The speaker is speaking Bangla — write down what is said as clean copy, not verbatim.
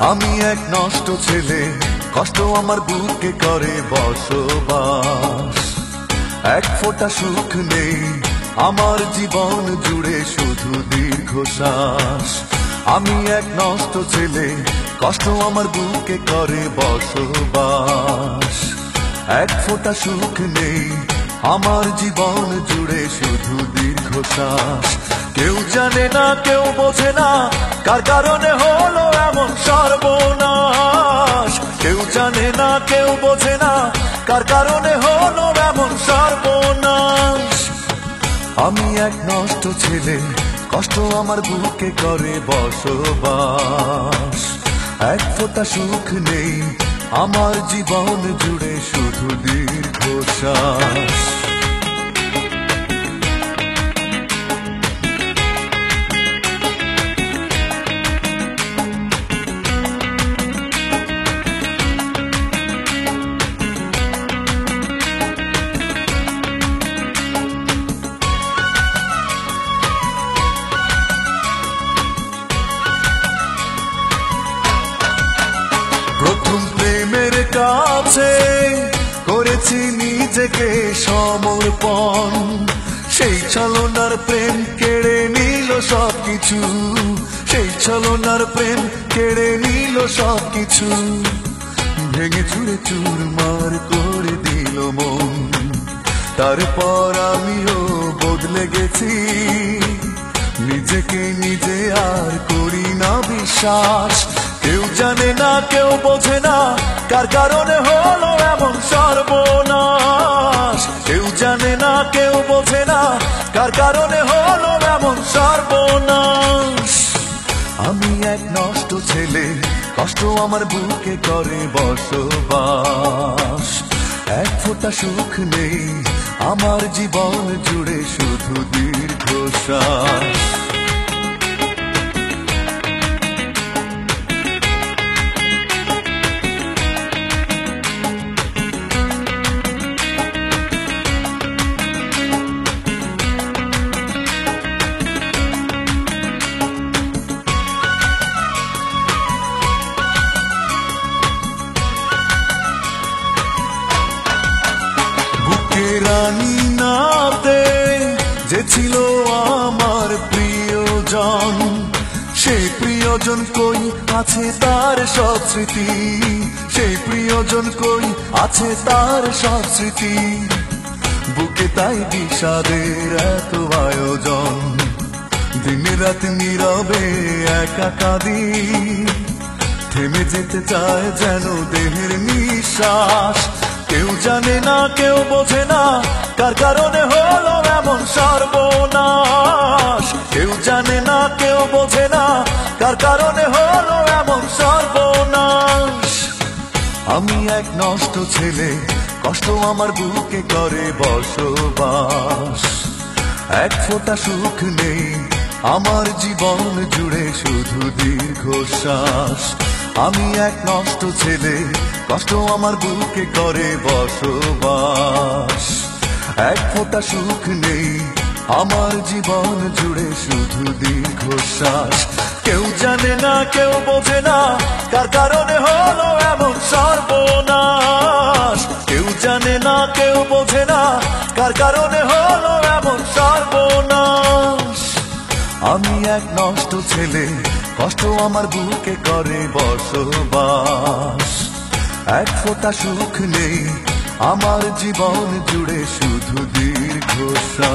আমি এক নষ্ট ছেলে, কষ্ট আমার বুকে করে বসবাস। এক ফোঁটা সুখ নেই আমার জীবন জুড়ে, শুধু দীর্ঘশ্বাস। আমি এক নষ্ট ছেলে, কষ্ট আমার বুকে করে বসবাস। এক ফোঁটা সুখ নেই আমার জীবন জুড়ে, শুধু দীর্ঘশ্বাস। কেউ জানে না, কেউ বোঝে না, কার কারণে হলো এমন সর্বনাশ। কেউ জানে না, কেউ বোঝে না, কার কারণে হলো এমন সর্বনাশ। আমি এক নষ্ট ছেলে, কষ্ট আমার বুকে করে বসবাস। এক ফোঁটা সুখ নেই আমার জীবন জুড়ে, শুধু দীর্ঘশ্বাস। প্রথম প্রেমের কাছে করেছি নিজেকে সমর্পণ, সেই ছলনার প্রেম কেড়ে নিল সবকিছু। সেই ছলনার প্রেম কেড়ে নিল সবকিছু, ভেঙে চুরে চুরমার করে দিল মন। তারপর আমিও বদলে গেছি, নিজেকে নিজে আর করি না বিশ্বাস। কেউ জানে না, কেউ বোঝে না, কার কারণে হলো এমন সর্বনাশ। কেউ জানে না, কেউ বোঝে না, কার কারণে হলো এমন সর্বনাশ। আমি এক নষ্ট ছেলে, কষ্ট আমার বুকে করে বসবাস। এক ফোঁটা সুখ নেই আমার জীবন জুড়ে, শুধু দীর্ঘশ্বাস। রানী নাতে যে ছিল আমার প্রিয়জন, সেই প্রিয়জন কই আছে তার সব স্মৃতি। সেই প্রিয়জন কই আছে তার সব স্মৃতি। বুকে তাই বিষাদের এত আয়োজন, দিন রাত নীরবে একা কাঁদি। থেমে যেতে চায় যেন দেহের নিঃশ্বাস। কেউ জানে না, কেউ বোঝে না, কার কারণে হলো এমন সর্বনাশ। কেউ জানে না, কেউ বোঝে না, কার কারণে হলো এমন সর্বনাশ। আমি এক নষ্ট ছেলে, কষ্ট আমার বুকে করে বসবাস। এক ফোঁটা সুখ নেই আমার জীবন জুড়ে, শুধু দীর্ঘশ্বাস। আমি এক নষ্ট ছেলে, কষ্ট আমার বুকে করে বসবাস। এক ফোঁটা সুখ নেই আমার জীবন জুড়ে, শুধু দীর্ঘশ্বাস। কেউ জানে না, কেউ বোঝে না, কার কারণে হলো এমন সর্বনাশ। কেউ জানে না, কেউ বোঝে না, কার কারণে হলো এমন সর্বনাশ। আমি এক নষ্ট ছেলে, কষ্ট আমার বুকে করে বসবাস। এক ফোঁটা সুখ নেই আমার জীবন জুড়ে, শুধু দীর্ঘশ্বাস।